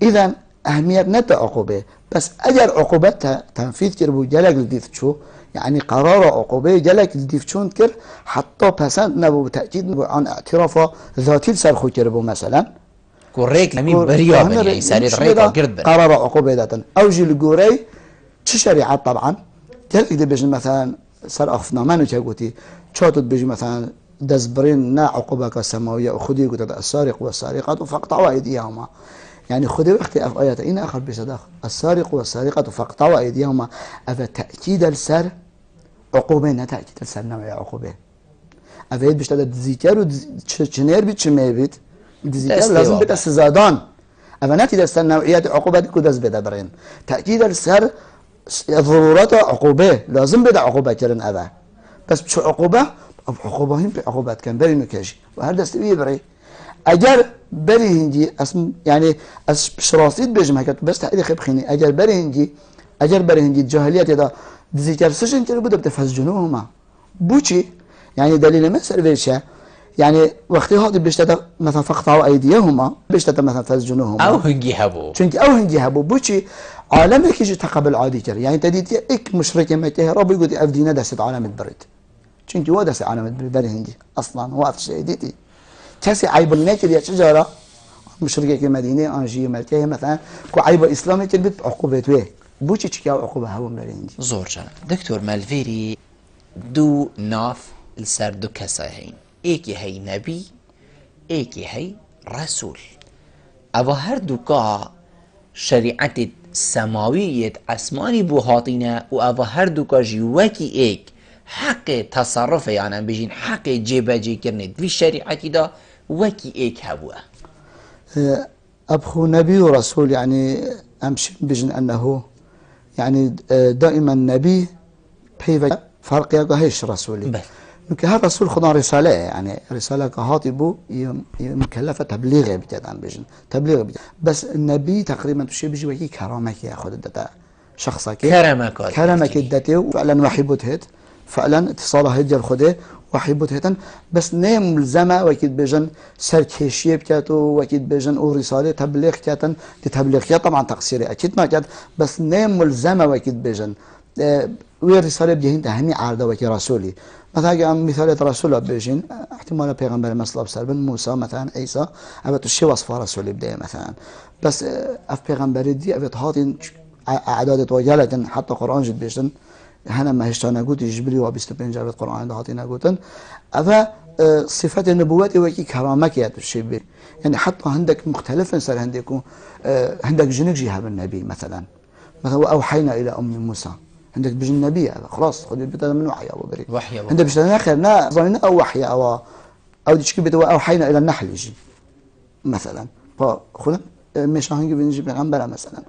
اذا اهميه نتا عقوبه بس اجر عقوبتها تنفيذ كربو جلق لديف شو يعني قرار عقوبه جلك لديف شون كر حتى پسند نبو تاكيد نبو عن اعتراف ذاتي سرخو كربو مثلا كوريك لمي بريا بني سريد ريكا قرد قرار عقوبه داتن اوجي الجوري تش شريعه طبعا جلك دي بيجي مثلا سر اخفنا منو تشغوتي تشوتت بيجي مثلا دزبرين نا عقوبة سماوية وخذي قلت السارق والسارقة فاقطعوا أيديهما يعني خذي وقت آيات إن آخر بصدق السارق والسارقة فاقطعوا أيديهما أفا تأكيد السر عقوبة تأكيد السر نوع عقوبة أفا يد بشتغل دزيتير وشنير بيت شمي بيت دزيتير لازم بيت السزادان أفا نتيجة السر نوعيات عقوبة كو دز بيت برين تأكيد السر ضرورات عقوبة لازم بيت عقوبة كرن أفا بس شو عقوبة عقوبهم بعقوبات كان بري نكاجي وهذا استوي بري اجر بري هنجي اسم يعني بشراصيد بجمع كت بس تاريخ بخيني اجر بري هنجي الجاهليه هذا ديزيتر سجن كده بده تفزجنوهما بوشي يعني دليل ما سرفيشا يعني وقت هذا بيشتغل مثلا فقطعوا ايديهما بيشتغل مثلا فزجنوهما او هنجي هبو چونك او هنجي هبو بوشي عالمك يجي تقبل عادي كر يعني تديت اك مشرك ما تهرب يقول افدينا دست عالم بريد چونكي هو دس علامة بالبري هندي اصلا هو افشي ديتي كاسي عيب الناكر يا شجرة مشرقة كمدينة انجي ملكية مثلا كو عيب اسلامي تلبت عقوبة ويه بوشي تشكاو عقوبة هو بري هندي زور جان دكتور مالفيري دو ناف السر دو كساهين ايكي هي نبي ايكي هي رسول او هر دوكا شريعة سماوية اسماني بو هاطينا و او هر دوكا جيوكي ايك حق تصرف يعني بيجين حق جيباجي كرنت في الشريعة دا وكي ايك هبوه ابخو نبي ورسول يعني امشي بيجن انه يعني دائما نبي بيفا فرق يقهيش رسولي ممكن هذا رسول خدا رسالة يعني رسالة كهاتبو مكلفة تبليغ بتاعن بيجن تبليغ بس النبي تقريبا تشي بيجي وكي كرامك ياخذ الدتا شخصك كرامك الدتي وفعلا وحي بوتهت فعلا اتصاله هجر خده وحي بوتهتن بس نيم ملزمه وكيد بيجن سركشيه بكاتو وكيد بيجن او رساله تبليغ كاتن تبليغ طبعا تقصيري اكيد ما كانت بس نيم ملزمه وكيد بيجن ورساله بجهين تهني عارضه وكي رسولي مثلا مثال رسول بيجين احتمال پیغمبر مثلا بسربن موسى مثلا عيسى ابت شي وصف رسول بدايه مثلا بس اف پیغمبر دي ابت هاتين اعداد وجلتن حتى قران جد بيجن هنا ما هشتانا قلت جبري وبيستبين جابت قرآن دهاتينا قلتن أفا صفات النبوات وكي كرامك يا الشيء يعني حتى عندك مختلف صار عندك جنك جهاب النبي مثلا وأوحينا إلى أم موسى عندك بجن نبي خلاص خذ البتاع من وحي أبو بري وحي عندك بجن آخر نا ظننا أو وحي أو او ديشكي بدو اوحينا الى النحل يجي مثلا فخلنا مش هنجي بنجي بنعمبر مثلا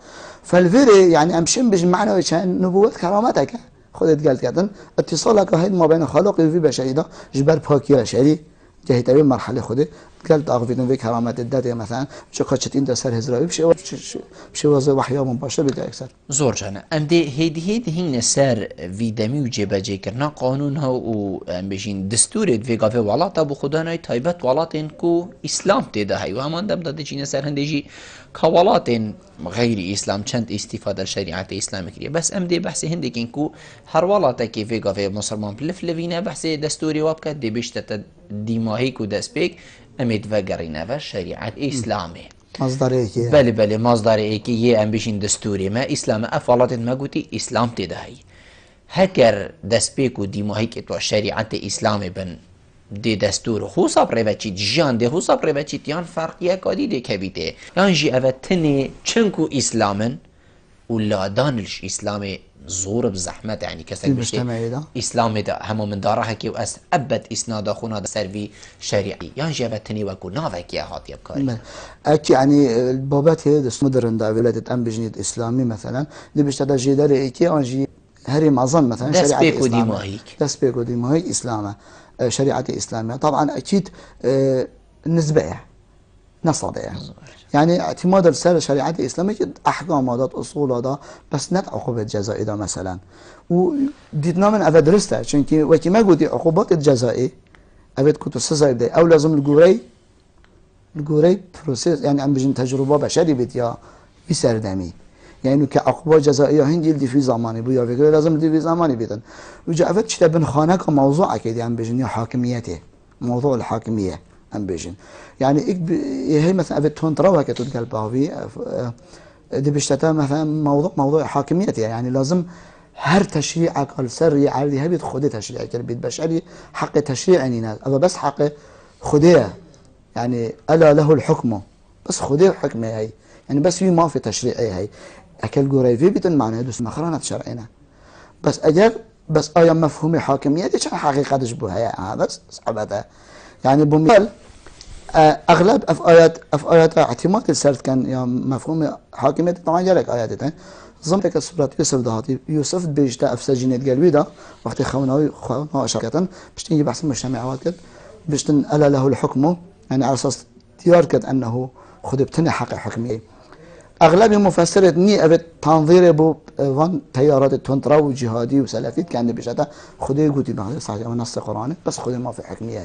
فالفيري يعني امشين بجمعنا كان نبوة كرامتك خودت قالت كذا اتصالك هاي ما بين خالق في بشري ده جبر باكي بشري جهت بين مرحله خودت قالت اغفيتن في كرامات الداده مثلا شو قشت انت سر هزراوي بشي وزي وحياه مباشر بده اكثر زور جانا ام دي هيدي هين سر في دمي وجيبه جيكرنا قانون ها و ام بيجين دستور في قافه ولات ابو خداناي تايبت ولاتن كو اسلام تدا هي وهمان دم دجين سر هندجي كولاتن غير اسلام چند استفاده شريعه اسلامي كري بس ام دي بحث هندكين كو هر ولاته كي في قافه مسلمان بلفلفينا بحث دستوري وابك دي بيشت ديماهي كو دسبيك امید و گرینه و شریعت اسلامی مصدر ايكي بله مصدر ايكي يه ام بيشين دستوري ما اسلام افالات ما قوتي اسلام تدهي هكر دسبيك و ديماهي كتو شريعت اسلامي بن دي دستور خوصا بريبچيت جان دي خوصا بريبچيت يان فرقية قادي دي كبيته يان جي اوتني چنكو اسلامن و لادانلش اسلامي زور بزحمة يعني كسر بشته اسلام ده همو من داره هكي و اس ابد اسناد خونا ده سروي شريعي يعني جابتني وكو نافك يا هات يبكاري اكي يعني البابات هي دس مدرن ده ولادة ام بجنيد اسلامي مثلا دي بشتدا جيدار ايكي انجي هري معظم مثلا شريعة اسلامي دس بيكو ديماهيك اسلامه شريعة اسلامية طبعا اكيد نسبية نصدية يعني اعتماد السر شريعة الإسلامية أحكام هذا أصول هذا بس نت عقوبة جزائية ده مثلا وديتنا من أفاد درسته چونكي وكي ما قلتي عقوبات الجزائية أفاد كنت سزاي بدي أو لازم الجوري بروسيس يعني عم بيجين تجربة بشري بيت يا بسردمي يعني كعقوبات جزائية هندي اللي في زماني بويا فكرة لازم اللي في زماني بيتن وجا أفاد شتا بن خانة كموضوع أكيد عم بيجين حاكميته موضوع الحاكمية عم بيجين يعني هي مثلا أبي تون تروها كتود قلبها دي بيشتتا مثلا موضوع حاكميتها يعني لازم هر تشريع قال سري عادي هبي خدي تشريع كالبيت بشري حق تشريع ناس أبا بس حق خديه يعني ألا له الحكم بس خديه حكمه هي يعني بس في ما في تشريعي هي أكل جوري في بيتن معناه يدوس مخرانة شرعنا بس أجل بس أيام مفهوم حاكميتي كان حقيقة تشبهها بس صعبتها يعني بمثال اغلب افايات اعتماد السرد كان يا مفهوم حاكميه طبعا جالك ايات ضمنك سوره يوسف دهاتي يوسف بيجتا افسجينت قلبي ده وقت خونا شركه باش تيجي بحث المجتمعات كد باش الا له الحكم يعني على اساس تياركت انه خدبتني حق حكميه اغلب مفسره ني ابي تنظير بو وان تيارات تونترا وجهادي وسلفيت كان بيجتا خدي قوتي بعد صحيح نص قراني بس خدي ما في حكميه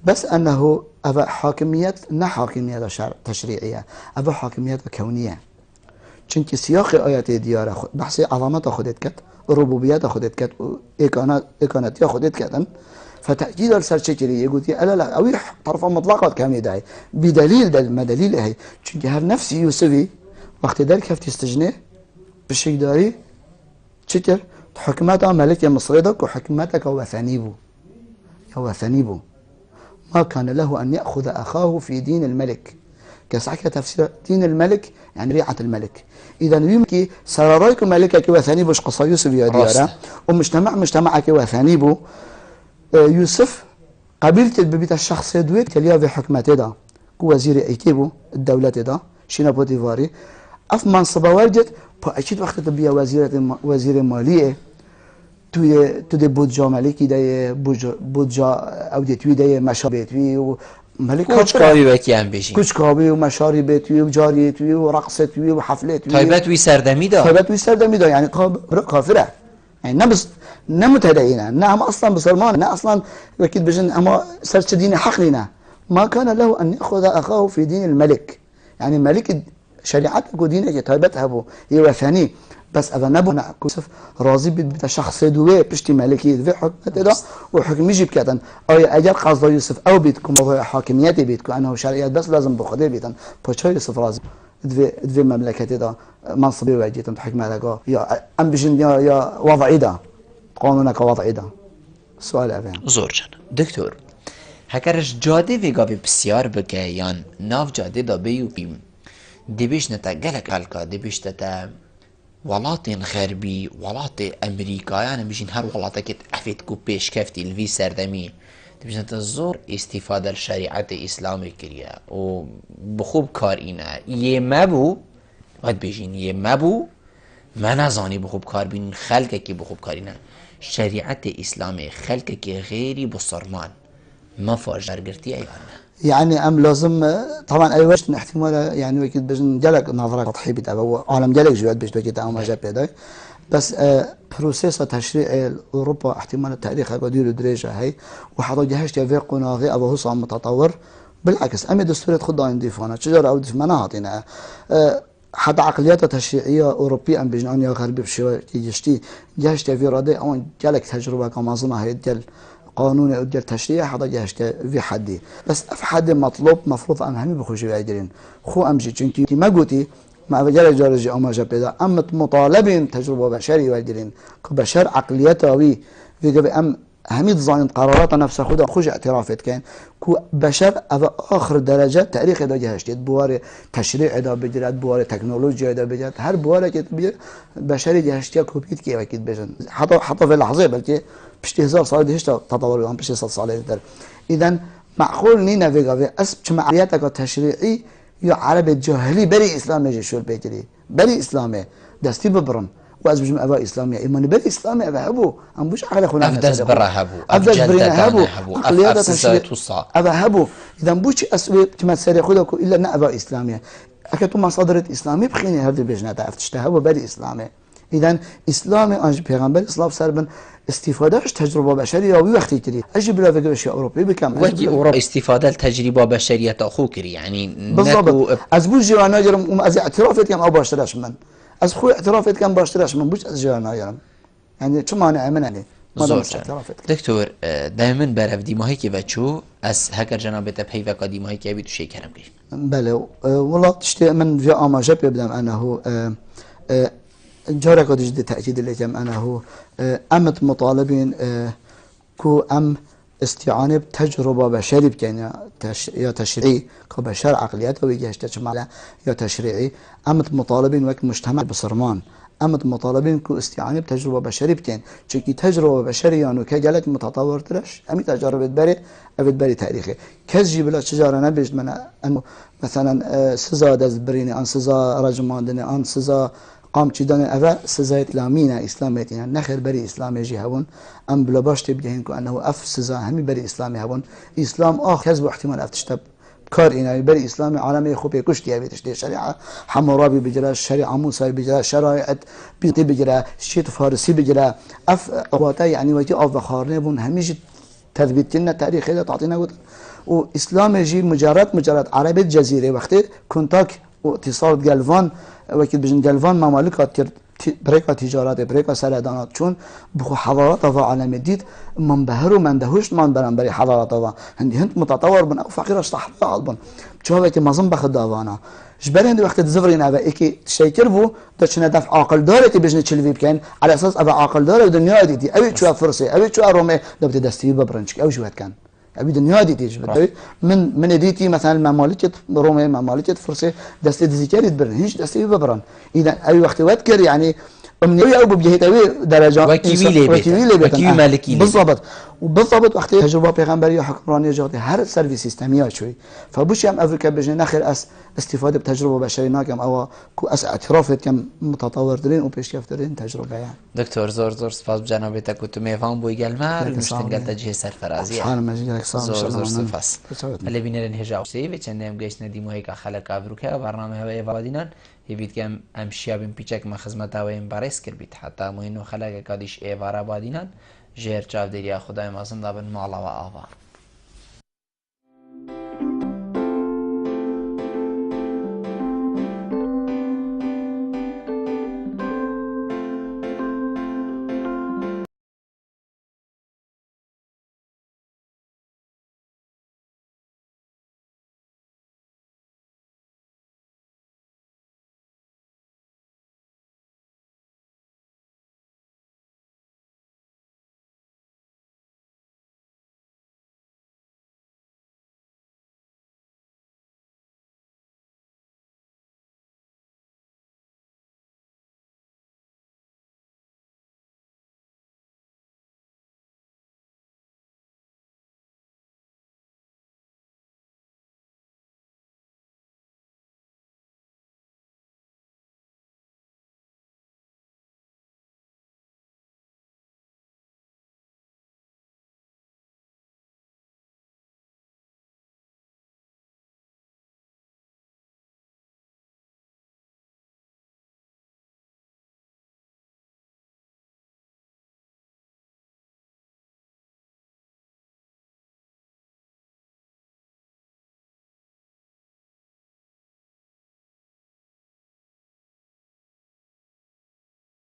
بس أنه أبا حاكمية نا حاكمية تشريعية أبا حاكمية كونية چونك سياق آيات ديارة بحث عظمت خودت كت ربوبيات خودت كت إكانتية خودت كتن فتأكيد السر شكري يقول ألا لا أوي طرفا مطلقة كامل داعي بدليل دل ما دليل هي چونك هر نفسي يوسفي وقت ذلك كيف تستجنه بالشيء داري شكر حكمتها ملك مصردك وحكمتك وثنيبو ما كان له أن يأخذ أخاه في دين الملك كسعك تفسير دين الملك يعني ريعة الملك إذا يمكن سرارايك ملكك وثانيبو اش قصة يوسف يا ديارة ومجتمعك وثانيبو يوسف قبيلة ببيت الشخص دويت كليا في حكمته ده وزير ايكيبو الدولة ده شينا بوتيفاري أف منصب واجد فأكيد وقت تبيا وزير مالية توی بودجا ملکی دای بودجا او توی دای مشاری توی و ملک کوچکاوی وکی هم بشی کوچکاوی و مشاری توی و جاری توی و رقص توی و حفله توی تایبت وی سردمی دا يعني كافره يعني نه متدينه نه هم اصلا بسلمان نه اصلا اكيد بجن اما سرش دين حق لنا ما كان له ان ياخذ اخاه في دين الملك يعني ملك شريعتك ودينك تايبتها بو هي وثني بس أبا نبو كوسف راضي بيت شخص دوي بشتي ملكي في حكمته ده وحكم يجيب كذا أي أجل قصد يوسف أو بيتكم موضوع حاكميته بيتكم أنه شرعيات بس لازم بخده بيتن بتشا يوسف راضي دفي مملكته ده منصبي واجيتن حكمه لقى يا أم بجن يا وضعي ده قانونك وضعي ده سؤال أبين زور جان دكتور هكرش جاده في قابي بسيار بكيان ناف جاده ده بيو بيم دبيش نتا جلك هلكا دبيش نتا ولاطين غربي ولاط امريكا يعني بيجين هر ولاطك افيت كو بيش كفتي الفي سردمي بجنت زور استفاده الشریعت اسلامی کریه و بخوب کار اینه یه مبو باید بجین یه مبو ما نزانی بخوب کار بین خلقه که بخوب کارینه شریعت اسلامی خلقه که غیری بصرمان ما فاجرگرتی ایوانه يعني ام لازم طبعا اي وقت احتمال يعني وكيد بجن جلك نظره تضحي بتابع عالم جلك جوات بيش بكيت او ما جاب بيداي بس بروسيس تشريع اوروبا احتمال التاريخ قدير درجه هي وحضر جهاش في قناغي ابو هصام متطور بالعكس امي دستور خد ضيفانا شجر او دف مناطقنا حتى عقليات تشريعيه اوروبيه ام بجن يا غربي بشوي يجتي جهاش في راده او جلك تجربه كمنظمه هي ديال قانون او ديال التشريع حدا جهش في حدي بس اف حد مطلوب مفروض ان همي بخوشي بعيدين خو امشي چونكي ما قلتي ما بجرى جارجي او ما جاب ام مطالبين تجربه بشري ويديرين كبشر عقليته وي في قبل ام همي ظن قرارات نفسها خذها خوش اعترافات كان كو بشر اخر درجه تاريخ دا جهش بوار تشريع دا بجرات بوار تكنولوجيا دا بجرات هر بوار كتبي بشري جهشتيا كوبيت كي اكيد بجن حتى في اللحظه بلكي بشتي هزار سال دهشت تطور عم بشتي سال در اذا معقول نينا فيغا اسب جمعياتك تشريعي يا عرب الجاهلي بري اسلامي جي شو البيتري بري اسلامي دستي ببرن واز بجم ابا اسلامي ايمان بري اسلامي ابا هبو ام بوش على خونا افدز برا هبو افدز برينا هبو عقليات تشريع ابا هبو اذا بوش اسوي كما سري خذك الا نابا اسلامي اكتو مصادر اسلامي بخيني هذا بجنا تعرفتشتها هو بري اسلامي اذا اسلامي انج پیغمبر اسلام سربن استفادهش تجربه بشريه و وقتی کردی اجي بلا فكره شيء اوروبي بكم وقتی اوروبا استفاده التجربه بشريه اخو كري يعني بالضبط از بوش جوانا جرم از اعترافت كم او باشترش من از خو اعترافت كم باشترش من بوش از جوانا جرم يعني شو مانع من يعني دكتور دائما برف ديماهي كي بچو از هكر جنابت بهي وقا ديماهي كي بيتو شي كرم كي بله والله تشتي من في اماجه بيبدأ انه جارك جدي تأكيد لكم أنه أمت مطالبين كو أم استعانة بتجربة بشري بكين يا تشريعي كبشر عقليات ويجيش تجمع يا تشريعي أمت مطالبين وك مجتمع بصرمان أمت مطالبين كو استعانة بتجربة بشري بكين شكي تجربة بشرية أنه كجلك متطور ترش أمي تجربة بري تاريخي كزجي بلا تجارة نبيج من أنه مثلا سزا دزبريني أن سزا رجماندني أن سزا قام چیدن اول سزای اسلامینه اسلامیت یعنی نخیر بری اسلامی جی هون ام بلا باش تبدین که انه اف سزا همی بری اسلامی هون اسلام آخر حزب احتمال افتشتب کار اینه بری اسلامی عالمی خوب کشتی بیتش دی شریعه حمورابی بجرا شریعه موسی بجرا شرایط بیتی بجرا شیت فارسی بجرا اف قواتا یعنی وقتی آف خارنه بون همیشه تثبیت لنا تاریخ ده تعطينا و اسلام جی مجرد عربی جزیره وقتی کنتاک و اتصال گلوان وكيل بجن جلفان ممالك بريكا تجارات بريكا سردانات چون بخو حضارات و عالم ديد منبهر و مندهوش من برن بري حضارات و هندي هند متطور بن او فقيرش صحراء بن جوابتي مازن بخد داوانا جبر هندي وقت زفرين ابا ايكي تشيكر بو دچنا دفع عاقل دارتي بجن تشلفي بكين على اساس ابا عاقل دار دنيا دي ابي شو فرصه ابي شو رومي دبت دستي ببرنش او جوات كان ابي دنيا دي تيجي من ديتي مثلا ممالكه رومي ممالكه فرصه دستي ذكر يدبرن هيش دستي ببرن اذا اي وقت وذكر يعني امنيه او بجهه اوي درجه وكيل مالكي بالضبط وبالضبط وقت تجربه پیغمبري حکمرانی جهات هر سرویس سیستمی شوي فبوش هم افریقا بجن اخر اس استفاده بتجربه بشري ناكم او كو اس اعتراف كم متطور درين و پیشرفترین تجربه يعني دكتور زور سپاس جنابتك كنت ميفان بو گلمر مشتنگل تجهيز سرفرازي زور سپاس هل بينرن هجا سي و چندم گشت ندیم هيك خلق افریقا برنامه هوای وادینان هیچ کم امشیا بیم پیچک ما خدمت هوایم بارس کرد حتی ماینو خلق کادیش ایوارا بادینان جهر چاودریا خدای مازن دابن معلا و آوا